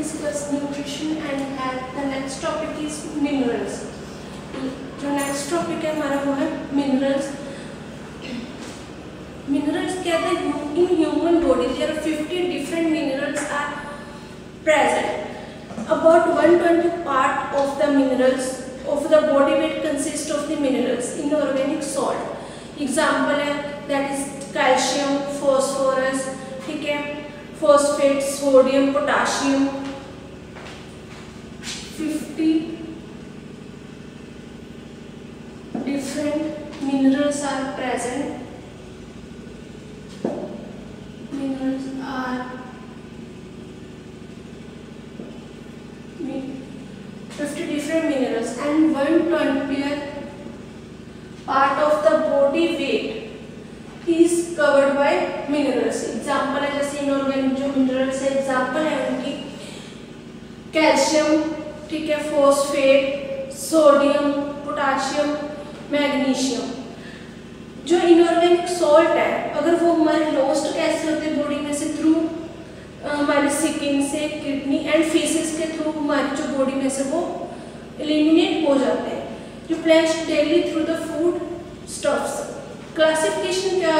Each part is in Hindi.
discuss nutrition and health. The next topic is minerals. जो नेक्स्ट टॉपिक है हमारा वो है मिनरल्स. मिनरल्स क्या है? In human body there are 50 different minerals are present. About 120 part of the minerals of the body weight consist of the minerals in organic salt. Example है that is calcium, phosphorus, ठीक है, phosphate, sodium, potassium. 50 different minerals are present. Minerals are 50 different minerals and 1/20th part of the body weight is covered by minerals. Example है जैसे इनऑर्गेनिक जो मिनरल्स है एग्जाम्पल है उनकी कैल्शियम, ठीक है, फोस्फेट, सोडियम, पोटाशियम, मैग्नीशियम. जो इनऑर्गेनिक सॉल्ट है अगर वो हमारे लॉस्ट कैसे होते हैं बॉडी में से थ्रू हमारी स्किन से, किडनी एंड फीसेस के थ्रू हमारी जो बॉडी में से वो एलिमिनेट हो जाते हैं. जो place daily through the food stuffs. Classification क्या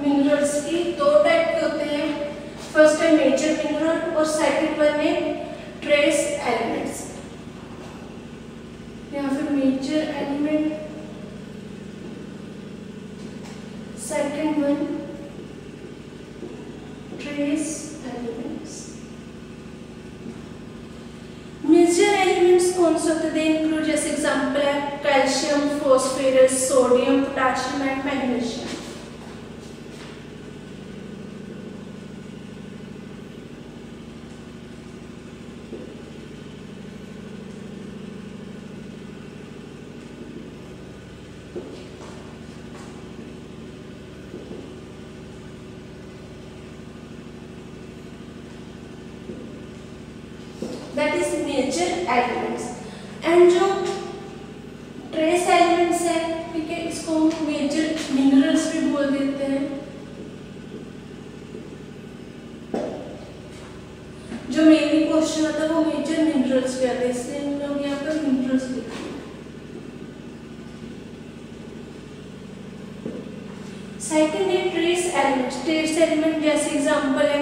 मिनरल्स की दो टाइप के होते हैं. फर्स्ट है मेजर मिनरल और सेकंड वन है ट्रेस एलिमेंट्स. या फिर major element, second one trace elements. Major elements कौन से होते हैं? दे इंक्लूड जैसे एग्जांपल है calcium, phosphorus, sodium, potassium and magnesium. That is major elements. And जो ट्रेस एलिमेंट्स है, ठीक है, इसको हम मेजर मिनरल्स भी बोल देते हैं. जो मेनली क्वेश्चन आता है वो मेजर मिनरल्स पे आता है, इसलिए हम लोग यहाँ पर मिनरल्स लिखते हैं. सेकंड है ट्रेस एलिमेंट्स. ट्रेस एलिमेंट जैसे एग्जांपल है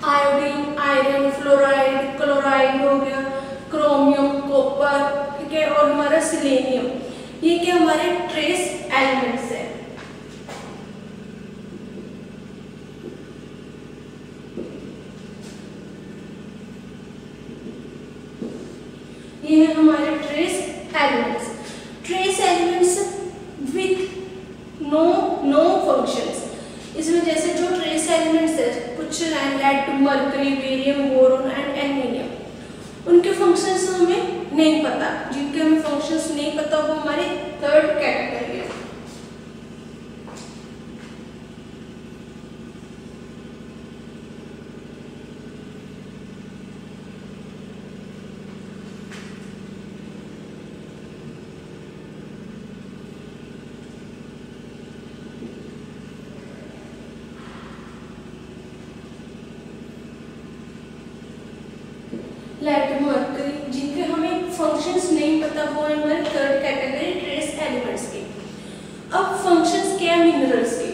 आयोडीन, आयरन, फ्लोराइड, क्लोराइड हो गया, क्रोमियम, कॉपर, ठीक है, और हमारा सिलेनियम. ये क्या हमारे ट्रेस एलिमेंट्स है. ये है हमारे trace elements. Trace elements with no functions. इसमें जैसे जो ट्रेस एलिमेंट्स है कुछ lead, mercury, barium, boron and aluminium, उनके फंक्शंस हमें नहीं पता. जिनके हमें फंक्शंस नहीं पता वो हमारी थर्ड कैटेगरी है. लेड, मरकरी, जिनके हमें फंक्शंस नहीं पता वो है हमारी थर्ड कैटेगरी ट्रेस एलिमेंट्स की. अब फंक्शंस क्या है मिनरल्स के?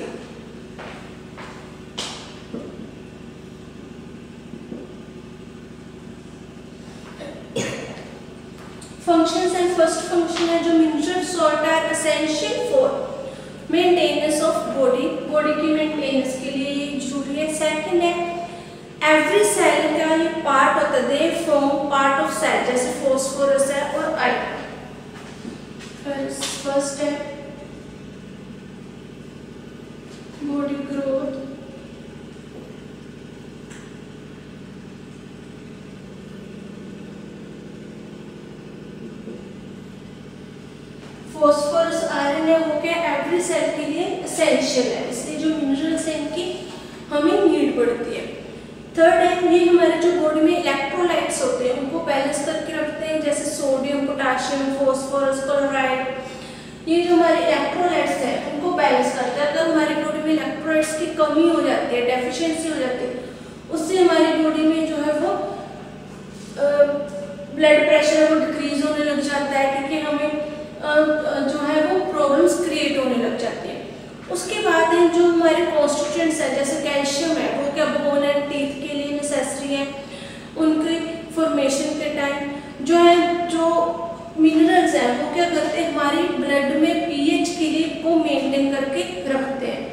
फंक्शंस है, फर्स्ट फंक्शन है जो mineral salt are essential for maintenance of body. Body की मेंटेनेंस के लिए ये जरूरी है. सेकंड है एवरी सेल का ये पार्ट होता है, they form part of cell, जैसे फॉस्फोरस है और आयरन. फर्स्ट है बॉडी ग्रोथ. फॉस्फोरस, आयरन है वो क्या एवरी सेल के लिए एसेंशियल है, इसलिए जो मिनरल्स है इनकी हमें नीड पड़ती है. थर्ड है ये हमारे जो बॉडी में इलेक्ट्रोलाइट्स होते हैं उनको बैलेंस करके रखते हैं, जैसे सोडियम, पोटेशियम, फॉस्फोरस, क्लोराइड. ये जो हमारे इलेक्ट्रोलाइट्स हैं उनको बैलेंस करते हैं. अगर हमारी बॉडी में इलेक्ट्रोलाइट्स की कमी हो जाती है, डेफिशिएंसी हो जाती है, उससे हमारी बॉडी में जो है वो ब्लड प्रेशर वो डिक्रीज होने लग जाता है, ठीक है, हमें जो है वो प्रॉब्लम्स क्रिएट होने लग जाती है। उसके बाद है जो हमारे कॉन्स्टिट्यूएंट्स है, जैसे कैल्शियम है, वो क्या बोन एंड टीथ के लिए नेसेसरी है, उनके फॉर्मेशन के टाइम जो है, जो मिनरल्स हैं वो क्या करते हैं, हमारी ब्लड में पीएच के लिए को मेंटेन करके रखते हैं।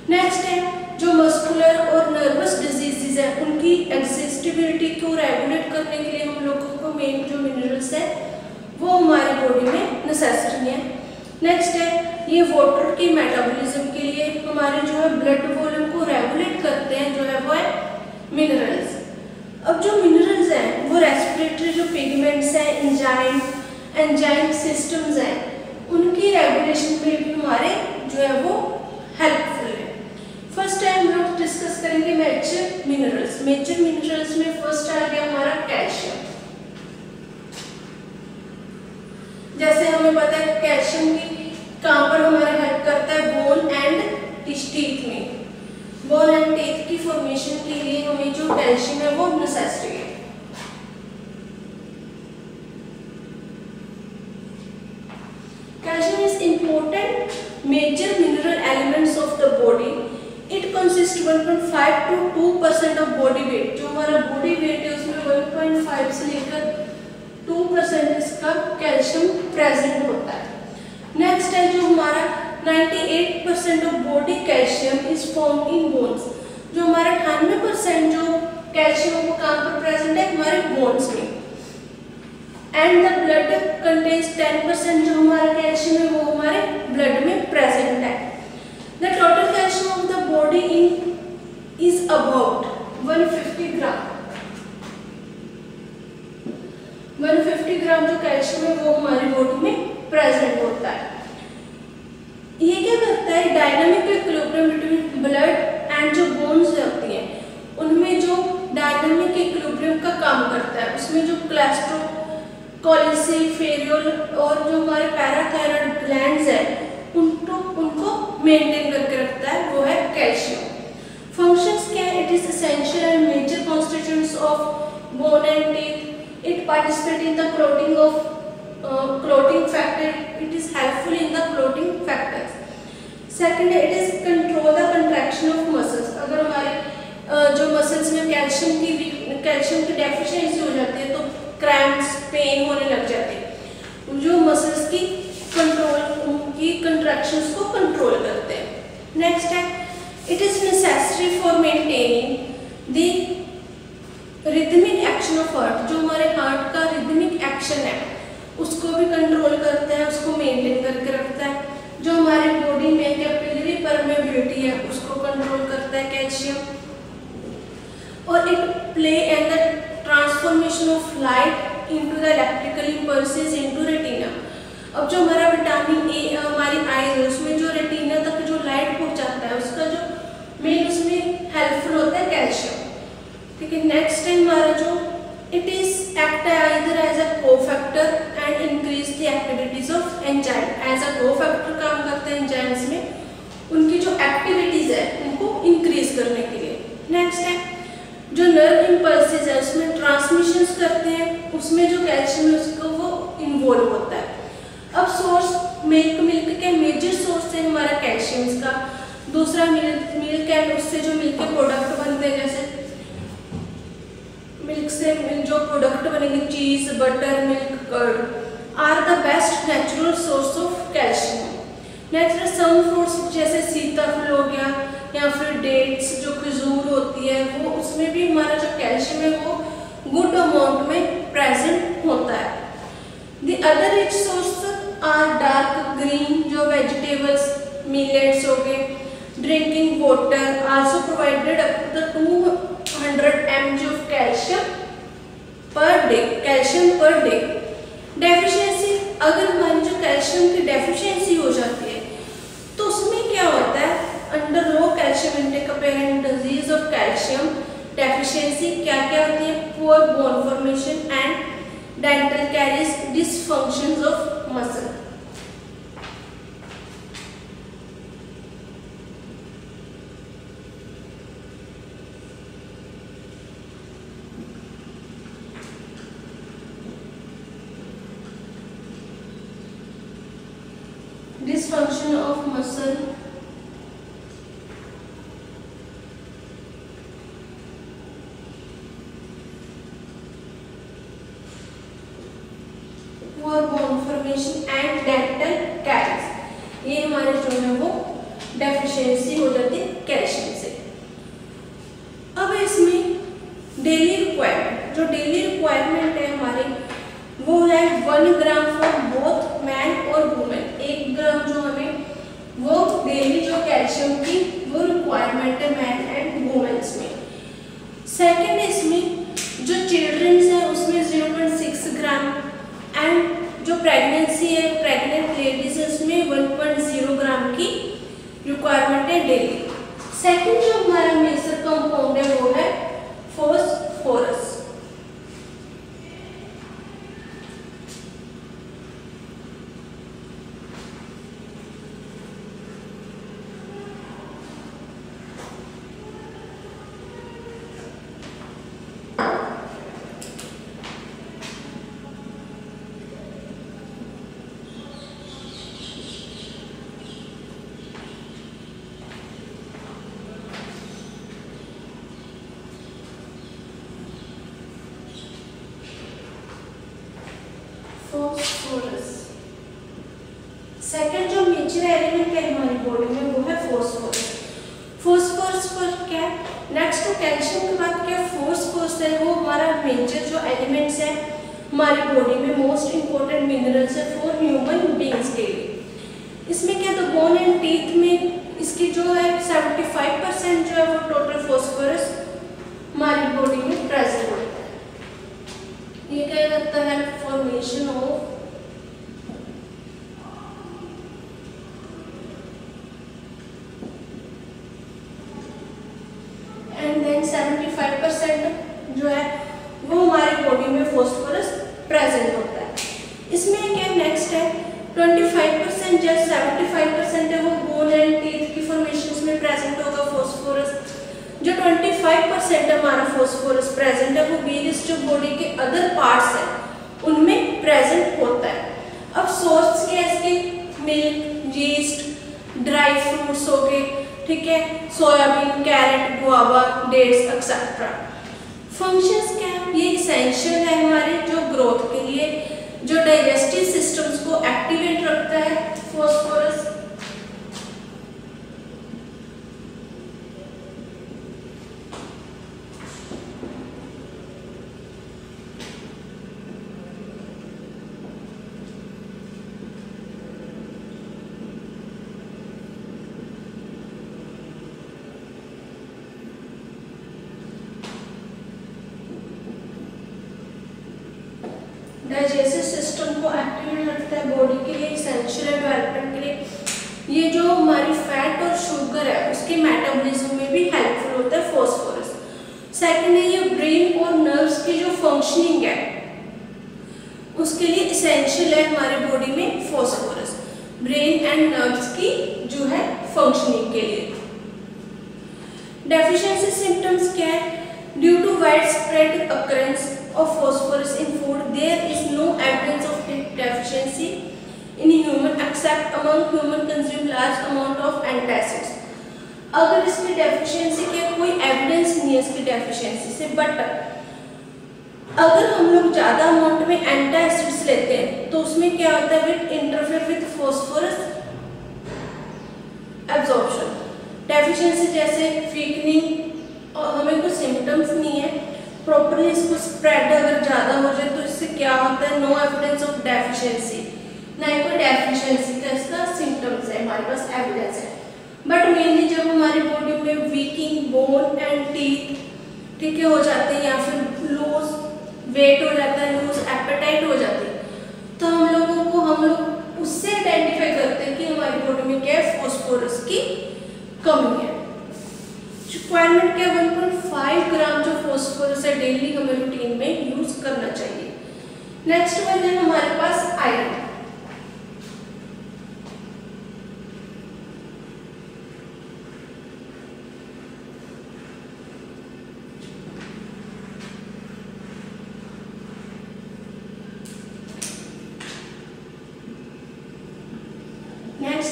नेक्स्ट है जो मस्कुलर और नर्वस डिजीजेज है, उनकी एग्जिस्टिबिलिटी को रेगुलेट करने के लिए हम लोगों को मेन जो मिनरल्स है वो हमारी बॉडी में नेसेसरी है। नेक्स्ट है ये वाटर की मेटाबॉलिज्म के लिए हमारे जो है ब्लड वॉल्यूम को रेगुलेट करते हैं, जो है वो है मिनरल्स। अब जो मिनरल्स हैं वो रेस्पिरेटरी जो पिगमेंट्स हैं, एंजाइम सिस्टम्स हैं, उनकी रेगुलेशन में भी हमारे जो है वो हेल्पफुल है। फर्स्ट टाइम हम लोग डिस्कस करेंगे मेजर मिनरल्स। मेजर मिनरल्स में फर्स्ट आ गया हमारा कैल्शियम। जैसे हमें पता है कैल्शियम की कहाँ पर हमारा हेल्प करता है, बोन एंड टीथ में। बोन एंड टीथ की फॉर्मेशन के लिए हमें जो कैल्शियम है वो नेसेसरी है। Calcium is important major mineral elements of the body. It consists 1.5 to 2% of body weight. जो हमारा body weight है उसमें 1.5 से लेकर 2% इसका कैल्शियम प्रेजेंट होता है। नेक्स्ट है जो हमारा 98% of body calcium is form in bones. जो हमारा 98% जो कैल्शियम वो कहाँ पर प्रेजेंट है, हमारे बोन्स में। एंड द ब्लड कंटेन्स 10% जो हमारा कैल्शियम है वो हमारे ब्लड में प्रेजेंट है। The total calcium of the body in is about 150 ग्राम। 150 ग्राम जो कैल्शियम है वो हमारी बॉडी में प्रेजेंट होता है। ये क्या करता है, dynamic equilibrium between blood and जो बोन्स होती हैं उनमें जो डायनामिक इक्विलिब्रियम का काम करता है। उसमें जो कोलेस्ट्रोल, फेरियोल और जो हमारे पैराथायरॉइड ग्लैंड्स है उनको मेंटेन करके रखता है, वो है कैल्शियम। फंक्शंस क्या है, it is essential and major constituents of bone and teeth. It participate in the clotting of clotting factor. It is helpful in the clotting factors. Second, it is control the contraction of muscles. अगर हमारे जो मसल्स में कैल्शियम की डेफिशिएंसी हो जाती है तो क्रैम्प्स, पेन होने लग जाते हैं। जो मसल्स की कंट्रैक्शंस को कंट्रोल करते हैं। नेक्स्ट है it is necessary for maintaining the rhythmic action of heart. जो हमारे हार्ट का रिदमिक एक्शन है उसको भी कंट्रोल करता है, उसको मेंटेन करके रखता है। जो हमारी बॉडी में कैपिलरी परमेबिलिटी है उसको कंट्रोल करता है कैल्शियम। और it play in the transformation of light into the electrical impulses into retina. अब जो हमारा विटामिन ए हमारी आईज है उसमें जो रेटिना तक जो लाइट पहुंचाता है उसका जो मेन उसमें हेल्पफुल होता है कैल्शियम, ठीक है। नेक्स्ट है हमारा जो it is act either as a cofactor and increase the activities of enzyme. as a cofactor काम करते हैं एंजाइम्स में, उनकी जो एक्टिविटीज है उनको इंक्रीज करने के लिए। नेक्स्ट है जो नर्व इम्पल्सेस है उसमें ट्रांसमिशंस करते हैं, उसमें जो कैल्शियम है उसको वो इन्वॉल्व होता है। अब सोर्स मिल्क के मेजर सोर्स है हमारा कैल्शियम का। दूसरा मिल्क एंड उससे जो मिल्क के प्रोडक्ट बनते हैं, जैसे मिल्क से जो प्रोडक्ट बनेंगे cheese, butter, milk, curd are the best natural source of calcium. Next some fruits जैसे सीताफल हो गया या फिर डेट्स जो खजूर होती है वो, उसमें भी हमारा जो कैल्शियम है वो गुड अमाउंट में प्रेजेंट होता है। The other rich source are dark green जो वेजिटेबल्स, मिलेट्स हो गए। Drinking water also provided up to the 200 mg of calcium per day. Calcium per day. Deficiency, अगर हमारी जो कैल्शियम की डेफिशिएंसी हो जाती है तो उसमें क्या होता है, under low calcium intake apparent disease of calcium deficiency क्या क्या होती है, poor bone formation and dental caries dysfunctions of muscle. dysfunction of muscle, poor bone formation and dental caries, ये हमारे जो है वो डेफिशिएंसी हो जाती है कैल्शियम से। अब इसमें डेली रिक्वायरमेंट, जो डेली रिक्वायरमेंट है हमारी वो है 1 ग्राम फॉर बोथ मैन और वुमेन। 1 ग्राम जो हमें वो डेली जो कैल्शियम की वो रिक्वायरमेंट है मैन एंड वुमेन्स में। सेकंड इसमें जो चिल्ड्रंस है उसमें 0.6 ग्राम एंड जो प्रेगनेंसी है प्रेग्नेंट लेडीज है उसमें 1.0 ग्राम की रिक्वायरमेंट है डेली। सेकंड जो हमारा मेजर कंपाउंड है वो है फॉस्फोरस। फॉस्फोरस सेकंड जो मेजर एलिमेंट है हमारी बॉडी में वो है फॉस्फोरस। फॉस्फोरस पर क्या नेक्स्ट तो कैल्शियम के बाद क्या फॉस्फोरस है वो हमारा मेजर जो एलिमेंट्स है हमारी बॉडी में मोस्ट इंपॉर्टेंट मिनरल्स है फॉर ह्यूमन बीइंग्स के लिए। इसमें क्या तो बोन एंड टीथ में इसकी जो है 75% जो है वो टोटल फॉस्फोरस हमारी बॉडी में प्रेजेंट होता है। ये क्या करता है फॉर्मेशन ऑफ एंड देन 75% जो है वो हमारी बॉडी में फॉस्फोरस प्रेजेंट होता है। इसमें क्या नेक्स्ट है 25% जो 75% है वो बोन एंड टीथ की फॉर्मेशन में प्रेजेंट होगा फॉस्फोरस। जो 25% हमारा फॉस्फोरस प्रेजेंट है वो वेरियस जो बॉडी के अदर पार्ट्स हैं उनमें प्रेजेंट होता है। अब सोर्स क्या है इसके मिल्क, यीस्ट, ड्राई फ्रूट्स हो गए, ठीक है, soybean, carrot, guava, dates etcetera. Functions क्या है ये इसेंशियल है हमारे जो ग्रोथ के लिए, जो डाइजेस्टिव सिस्टम्स को एक्टिवेट रखता है फॉस्फोरस। डाइजेस्टिव सिस्टम को एक्टिवेट रखता है बॉडी के लिए, इसेंशियल है डेवलपमेंट के लिए। ये जो हमारी फैट और शुगर है उसके मेटाबॉलिज्म में भी हेल्पफुल होता है फॉस्फोरस। सेकंड है ये ब्रेन और नर्व्स की जो फंक्शनिंग है उसके लिए इसेंशियल है हमारी बॉडी में फॉस्फोरस, ब्रेन एंड नर्व्स की जो है फंक्शनिंग के लिए। डेफिशिएंसी सिम्टम्स क्या है due to widespread occurrence of phosphorus in food, there is no evidence of deficiency in human except among human consume large amount of antacids। अगर इसकी डेफिशिएंसी के कोई एविडेंस नहीं है इसकी डेफिशिएंसी से, बट अगर हम लोग ज्यादा अमाउंट में एंटासिड्स लेते हैं तो उसमें क्या होता है with interfere with phosphorus absorption. Deficiency जैसे वीकनिंग और हमें कोई सिम्टम्स नहीं है प्रॉपर्ली इसको स्प्रेड अगर ज्यादा हो जाए तो इससे क्या होता है नो एविडेंस ऑफ डेफिशिएंसी, ना ही कोई डेफिशिएंसी का इसका सिम्टम्स है हमारे पास एविडेंस है। बट मेनली जब हमारी बॉडी में वीकिंग बोन एंड टीथ ठीक है हो जाते हैं या फिर लूज वेट हो जाता है, लूज एपेटाइट हो जाती है, तो हम लोग उससे आइडेंटिफाई करते हैं कि हमारी बॉडी में क्या है फॉस्फोरस की कमी है। रिक्वायरमेंट क्या 1.5 ग्राम जो फॉस्फोरस है डेली हमें रूटीन में यूज करना चाहिए। नेक्स्ट वन है हमारे पास आयरन। नेक्स्ट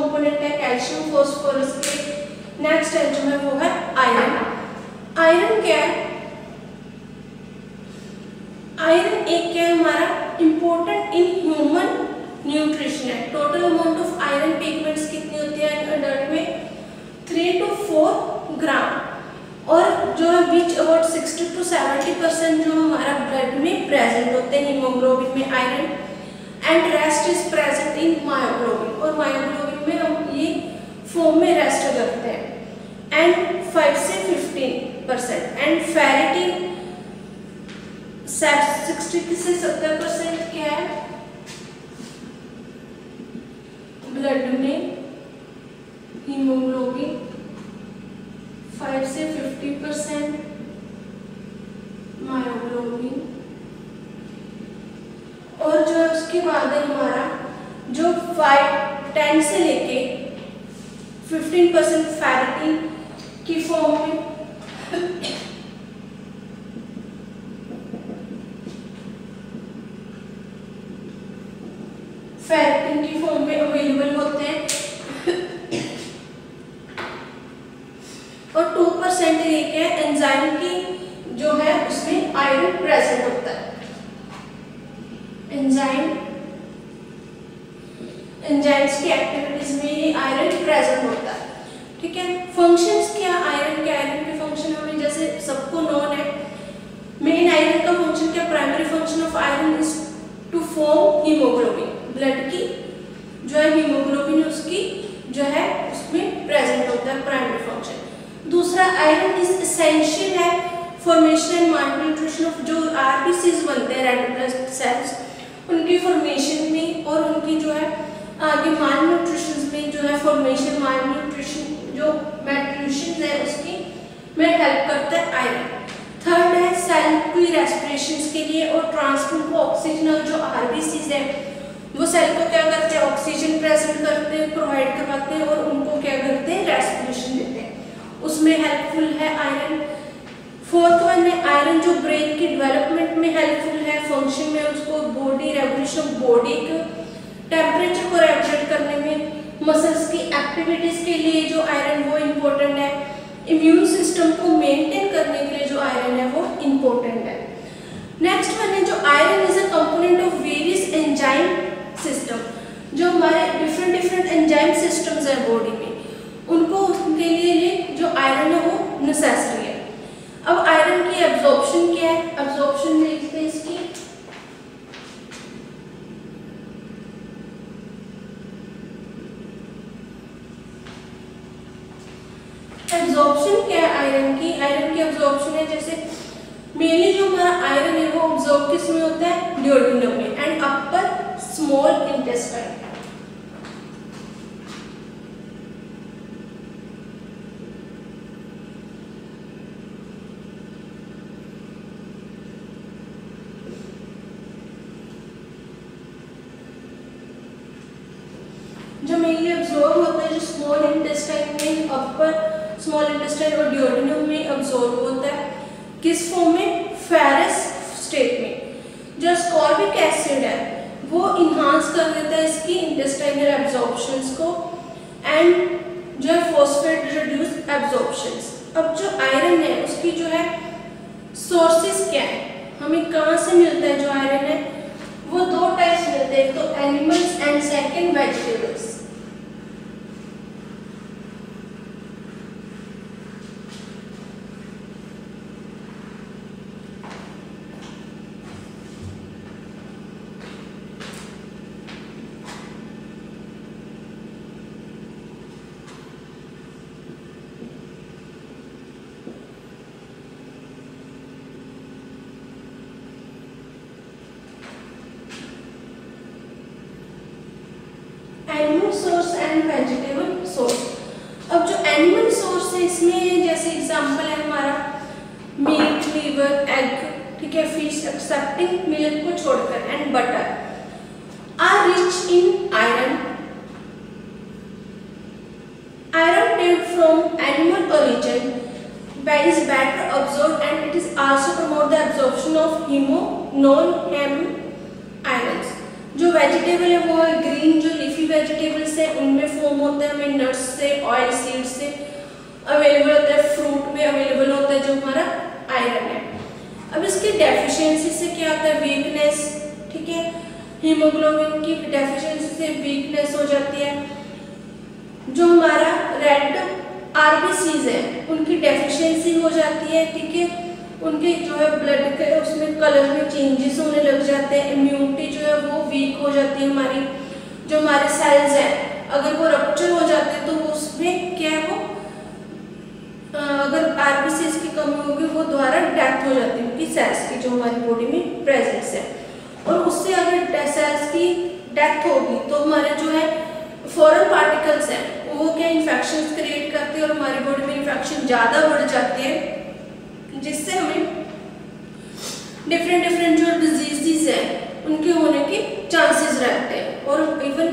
कंपोनेंट है कैल्शियम फॉस्फोरस के। नेक्स्ट है जो है वो है आयरन। आयरन क्या है? आयरन एक क्या है हमारा इम्पोर्टेंट इन ह्यूमन न्यूट्रिशन है। Total amount of iron pigments कितनी होती है अडल्ट में? 3 to 4 ग्राम। और जो है विच अबाउट 60 to 70% जो हमारा ब्लड में प्रेजेंट होते हैं हीमोग्लोबिन में iron, and rest is present in myoglobin. और मायोग्लोबिन में हम ये फॉर्म में रेस्ट करते हैं। एंड 5 से 15%। एंड फेरिटिन 60 से 70% क्या है ब्लड में हीमोग्लोबिन, 5 से 50% मायोग्लोबिन। और जो उसके बाद है हमारा जो 10 से लेके 15% फेरिटिन की फॉर्म में, फेरिटिन की फॉर्म में अवेलेबल होते हैं। और 2% लेके एंजाइम की जो है उसमें आयरन प्रेजेंट होता है। एंजाइम्स की एक्टिविटीज में ये आयरन प्रेजेंट होता है। ठीक है, फंक्शंस क्या आयरन के? आयरन के फंक्शन हमें जैसे सबको नोन है। मेन आयरन का फंक्शन क्या? Primary function of iron is to form haemoglobin. Blood की जो है हीमोग्लोबिन उसकी जो है उसमें प्रेजेंट होता है प्राइमरी फंक्शन। दूसरा आयरन इज एसेंशियल है फॉर्मेशन एंड माल्टीन्यूट्रिशन ऑफ जो आरबीसीज बनते हैं रेड ब्लड सेल्स, उनकी फॉर्मेशन में और उनकी जो है आगे माल न्यूट्रिशन में जो है फॉर्मेशन माल न्यूट्रिशन जो मेट्रिशन है उसकी में हेल्प करता है आयरन। थर्ड है सेल की रेस्पिरेशन के लिए और ट्रांसपोर्ट को ऑक्सीजन। और जो आरबीसीज है वो सेल को क्या करते हैं? ऑक्सीजन प्रेजेंट करते हैं, प्रोवाइड करवाते हैं और उनको क्या करते हैं? रेस्पिरेशन देते हैं, उसमें हेल्पफुल है आयरन। फोर्थ वन है आयरन जो ब्रेन की डेवलपमेंट में हेल्पफुल है, फंक्शन में उसको बॉडी रेगुलेशन ऑफ बॉडी को टेम्परेचर को रेगुलेट करने में, मसल्स की एक्टिविटीज के लिए जो आयरन वो इम्पोर्टेंट है, इम्यून सिस्टम को मेंटेन करने के लिए जो आयरन है वो इम्पोर्टेंट है। नेक्स्ट वन है जो iron is a component of various enzyme system. जो हमारे डिफरेंट एंजाइम सिस्टम्स है बॉडी में, उनको उनके लिए ये जो आयरन है वो नेसेसरी है। अब आयरन की एब्जॉर्प्शन क्या है? एब्जॉर्प्शन देखते हैं इसकी। एब्जॉर्प्शन क्या है आयरन की? आयरन की एब्जॉर्प्शन है जैसे मेनली जो हमारा आयरन है वो ऑब्जॉर्व किस में होता है? ड्यूओडेनम में एंड अपर स्मॉल इंटेस्टाइन। जो मेनली अब्सॉर्ब होता है जो स्मॉल इंटेस्टाइन में, अपर स्मॉल इंटेस्टाइन और ड्यूओडेनम में अब्सॉर्ब होता है। किस फॉर्म में? फेरस स्टेट में। जो स्कॉर्बिक एसिड है वो इन्हांस कर देता है इसकी इंटेस्टाइनल एब्जॉर्प्शंस को एंड जो है फॉस्फेट रिड्यूस एब्जॉर्प्शंस। अब जो आयरन है उसकी जो है सोर्सेस क्या है, हमें कहाँ से मिलता है? जो आयरन है वो दो टाइप्स मिलते हैं, एक तो animals and second vegetables. Animal source and vegetable source. अब जो एनिमल सोर्स है इसमें जैसे एग्जांपल है हमारा मीट, लीवर, एग, ठीक है, फिश एक्सेप्टिंग मिल्क को छोड़कर, and butter are rich in iron. Iron take from animal origin is better absorbed and it is also promote the absorption of non-hem ions। जो वेजिटेबल है वो है ग्रीन जो लीफी वेजिटेबल्स हैं उनमें फॉर्म होता है हमें नट्स से, ऑयल सीड से अवेलेबल होता है, फ्रूट में अवेलेबल होता है जो हमारा आयरन है। अब इसकी डेफिशिएंसी से क्या होता है, वीकनेस, ठीक है, हीमोग्लोबिन की डेफिशिएंसी से वीकनेस हो जाती है। जो हमारा रेड आरबीसीज है उनकी डेफिशिएंसी हो जाती है, ठीक है, उनके जो है ब्लड के उसमें कलर में चेंजेस होने लग जाते हैं, इम्यूनिटी जो है वो वीक हो जाती है हमारी, जो हमारे सेल्स हैं अगर वो रप्चर हो जाते हैं तो उसमें क्या है वो अगर आरबीसीज की कमी होगी वो द्वारा डेथ हो जाती है उनकी सेल्स की जो हमारी बॉडी में प्रेजेंस है। और उससे अगर सेल्स की डेथ होगी तो हमारे जो है फॉरेन पार्टिकल्स हैं वो क्या इन्फेक्शंस क्रिएट करते हैं और हमारी बॉडी में इन्फेक्शन ज़्यादा बढ़ जाते हैं, जिससे हमें डिफरेंट जो डिजीजेस हैं उनके होने के चांसेस रहते हैं और इवन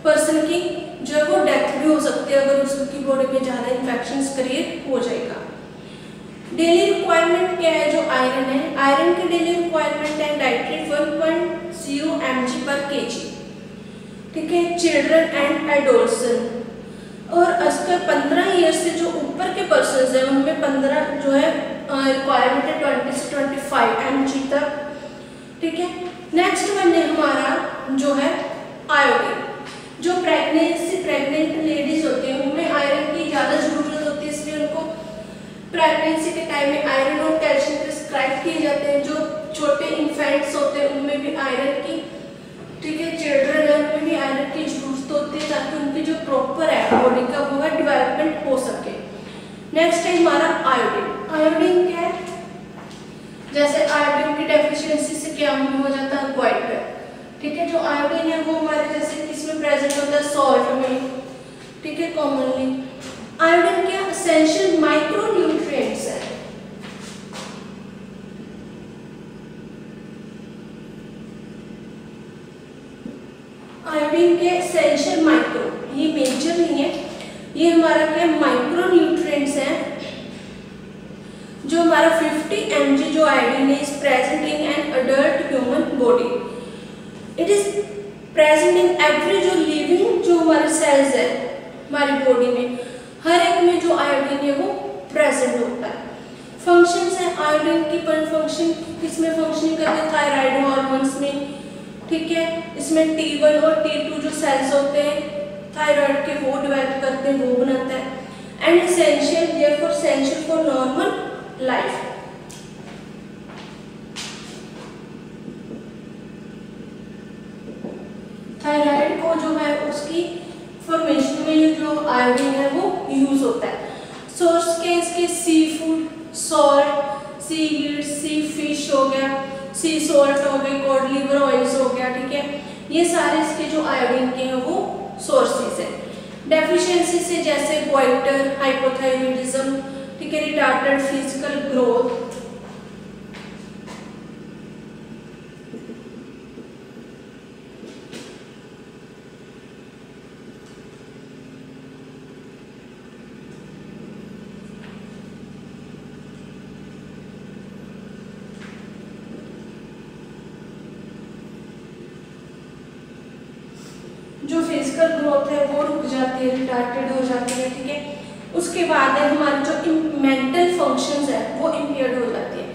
पर्सन की जो है वो डेथ भी हो सकती है अगर उसकी बॉडी में ज़्यादा इन्फेक्शंस क्रिएट हो जाएगा। डेली रिक्वायरमेंट क्या है, जो आयरन है, आयरन की डेली रिक्वायरमेंट है डाइटरी 1.0 mg पर kg, ठीक है, चिल्ड्रन एंड एडोलसेंट। और आजकल 15 ईयर से जो ऊपर के पर्सन हैं उनमें 15 जो है रिक्वायरमेंट है 20 से 25 mg तक, ठीक है। नेक्स्ट वन है हमारा जो है आयोडीन। जो प्रेग्नेंट लेडीज होती हैं उनमें आयरन की ज़्यादा जरूरत होती है, इसलिए उनको प्रेगनेंसी के टाइम में आयरन और कैल्शियम प्रिस्क्राइब किए जाते हैं। जो छोटे इन्फेंट्स होते हैं उनमें भी आयरन की, ठीक है, चिल्ड्रन है उनमें भी आयरन की जरूरत होती है ताकि उनकी जो प्रॉपर है बॉडी का वो है डेवलपमेंट हो सके। नेक्स्ट है हमारा आयोडीन। आयोडीन क्या है, जैसे आयोडीन की डेफिशिएंसी से क्या हो जाता है गोइटर, ठीक है। जो आयोडीन है वो हमारे जैसे किसमें प्रेजेंट होता है, सॉल्ट में, ठीक है, कॉमनली। आयोडीन क्या एसेंशियल माइक्रो न्यूट्रिएंट्स है, आयोडीन के एसेंशियल माइक्रो, ये मेजर नहीं है, ये हमारा क्या माइक्रो न्यूट्रिएंट्स है। जो हमारा 50 mg जो आयोडीन है is present in an adult human body, it is present in every जो लिविंग जो हमारे सेल्स है हमारी बॉडी में, हर एक में जो आयोडीन है वो प्रेजेंट होता है। फंक्शंस है आयोडीन की, पर फंक्शन किसमें फंक्शनिंग करते हैं, थायराइड हार्मोन्स में, ठीक है, इसमें T1 और T2 जो सेल्स होते हैं थायराइड के वो डेवलप करते हैं, वो बनाता है। And essential therefore essential for normal life. Thyroid को जो है उसकी फॉर्मेशन में जो आयोडीन है वो यूज होता है। सोर्स के इसके सी फूड, सॉल्ट, सी वीड, सी फिश हो गया, सी सॉल्ट हो गए, कॉड लिवर ऑयल्स हो गया, ठीक है, ये सारे इसके जो आयोडीन के हैं वो सोर्सेज है। डेफिशिएंसी से जैसे गोइटर, हाइपोथायराइडिज्म, ठीक है, रिटार्टेड फिजिकल ग्रोथ, जो फिजिकल ग्रोथ है वो रुक जाती है, रिटार्टेड हो जाती है, ठीक है। उसके बाद है हमारी जो मेंटल फंक्शंस है वो इम्पेयर्ड हो जाती है,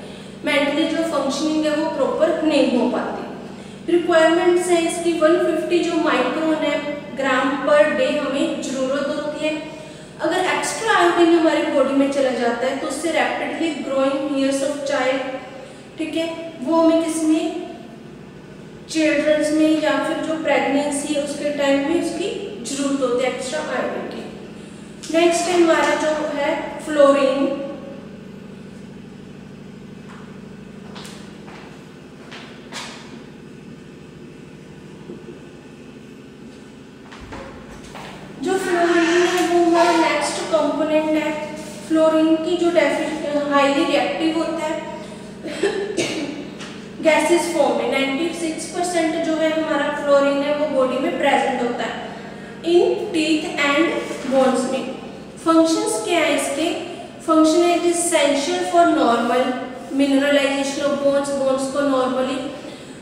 मेंटली जो फंक्शनिंग है वो प्रॉपर नहीं हो पाती। रिक्वायरमेंट्स है इसकी 150 जो माइक्रोन है ग्राम पर डे हमें जरूरत होती है। अगर एक्स्ट्रा आयोडीन हमारी बॉडी में चला जाता है तो उससे rapidly growing years of child, ठीक है, वो हमें किसमें, चिल्ड्रंस में या फिर जो प्रेगनेंसी है उसके टाइम में उसकी जरूरत होती है एक्स्ट्रा आयोडीन की। नेक्स्ट है हमारा जो है फ्लोरीन। जो फ्लोरीन है वो हमारा नेक्स्ट कंपोनेंट है। फ्लोरीन की जो हाईली रिएक्टिव होता है गैसेस फॉर्म में, 96% जो है हमारा फ्लोरीन है वो बॉडी में प्रेजेंट होता है इन टीथ एंड बोन्स में। फंक्शंस क्या है इसके, फंक्शन है it is essential for normal mineralisation of bones, bones को नॉर्मली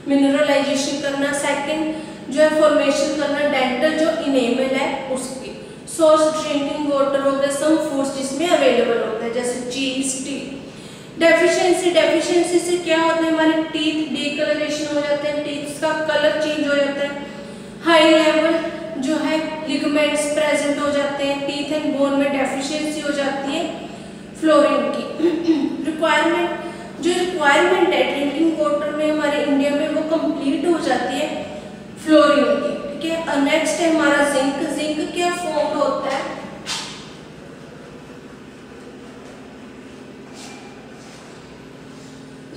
मिनरलाइजेशन करना। सेकंड, जो है फॉर्मेशन करना डेंटल जो इनेमल है उसकी। सोर्स ड्रिंकिंग वाटर हो गया, सम फूड्स जिसमें अवेलेबल होता है जैसे चीज, टी। डेफिशिएंसी से क्या होता है, हमारे टीथ डिकलरेशन हो जाते हैं, टीथ का कलर चेंज हो जाता है। हाई लेवल जो है लिगामेंट्स प्रेजेंट हो जाते हैं, टीथ एंड बोन में डेफिशिएंसी हो जाती है फ्लोरीन की। रिक्वायरमेंट है ड्रिंकिंग वाटर में हमारे इंडिया में वो कंप्लीट हो जाती है फ्लोरीन की, ठीक है। नेक्स्ट है हमारा जिंक। जिंक क्या फॉर्म होता है,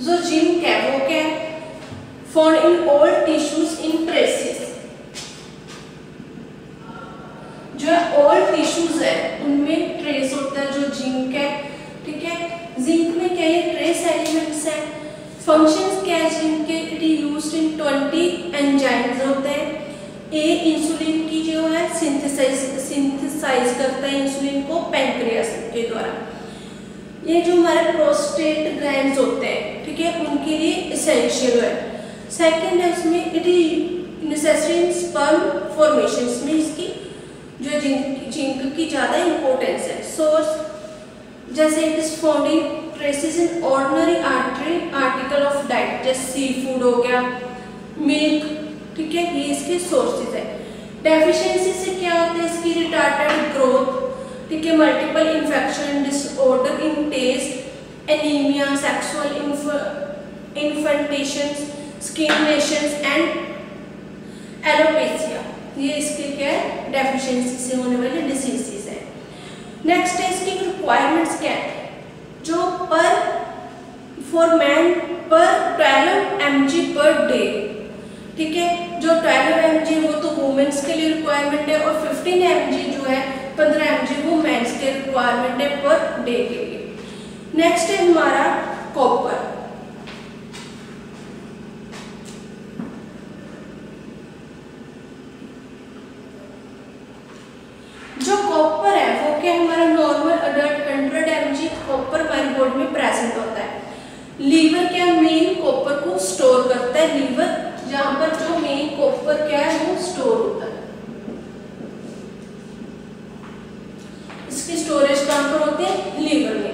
जो जिंक है वो क्या है, found in all tissues in traces. जो है ऑल टिश्यूज है उनमें ट्रेस होता है जो जिंक है, ठीक है। जिंक में क्या है, ट्रेस एलिमेंट्स है। फंक्शंस क्या है जिंक के, it is used in 20 enzymes होते हैं। ए इंसुलिन की जो है सिंथेसाइज करता है इंसुलिन को पैंक्रियास के द्वारा। ये जो हमारे प्रोस्टेट ग्लैंड्स होते हैं, ठीक है, उनके लिए एसेंशियल है। सेकंड है उसमें it is necessary in sperm formation में इसकी जो जिंक की ज्यादा इंपॉर्टेंस है। सोर्स जैसे it is found in traces in ordinary article of diet, जैसे सी फूड हो गया, मिल्क, ठीक है, ये इसके सोर्सेज है। डेफिशिएंसी से क्या होता है, इसकी रिटार्डेड ग्रोथ, ठीक है, multiple infection disorder in taste, anaemia, sexual infantilism, skin lesions and alopecia, ये इसके क्या है डेफिशिएंसी से होने वाले डिसीजेस है। नेक्स्ट है इसकी रिक्वायरमेंट्स क्या है, जो फॉर मैन पर 12 mg पर डे, ठीक है, जो 12 mg वो तो वुमेन्स के लिए रिक्वायरमेंट है, और 15 mg जो है 15 mg वो मेंस के रिक्वायरमेंट है पर डे के लिए। नेक्स्ट है हमारा कॉपर। जो कॉपर है वो क्या हमारा नॉर्मल अडल्ट 100 mg कॉपर हमारी बॉडी में प्रेजेंट होता है। लीवर क्या मेन कॉपर को स्टोर करता है, लीवर जहां पर जो मेन कॉपर क्या है वो स्टोर होता है, इसकी स्टोरेज कहां पर होते हैं, लीवर में।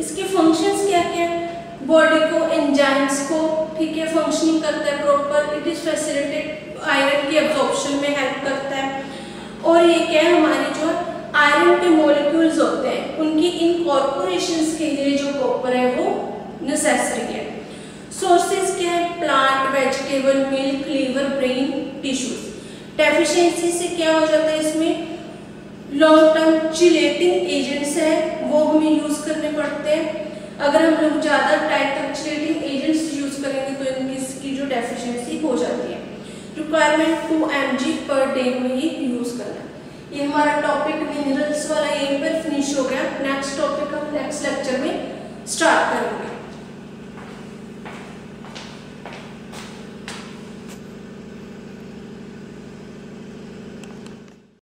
इसके फंक्शंस क्या क्या है, बॉडी को एंजाइम्स को, ठीक है, फंक्शनिंग करता है proper. It is facilitate iron की एब्जॉर्प्शन में हेल्प करता है। और ये क्या है, हमारी जो आयरन के मॉलिक्यूल्स होते हैं उनकी इनकॉर्पोरेशंस के लिए जो कॉपर है वो नेसेसरी है। सोर्सेज क्या है, plant, vegetable, milk, liver, brain, tissues. Deficiency से क्या हो जाता है, इसमें लॉन्ग टर्म चिलेटिंग एजेंट्स है वो हमें यूज करने पड़ते हैं। अगर हम लोग ज्यादा टाइम तक चिलेटिंग एजेंट्स यूज करेंगे तो इनकी जो डेफिशिएंसी हो जाती है। रिक्वायरमेंट 2 mg पर डे में ही यूज करना। ये हमारा टॉपिक मिनरल्स वाला यहीं पर फिनिश हो गया।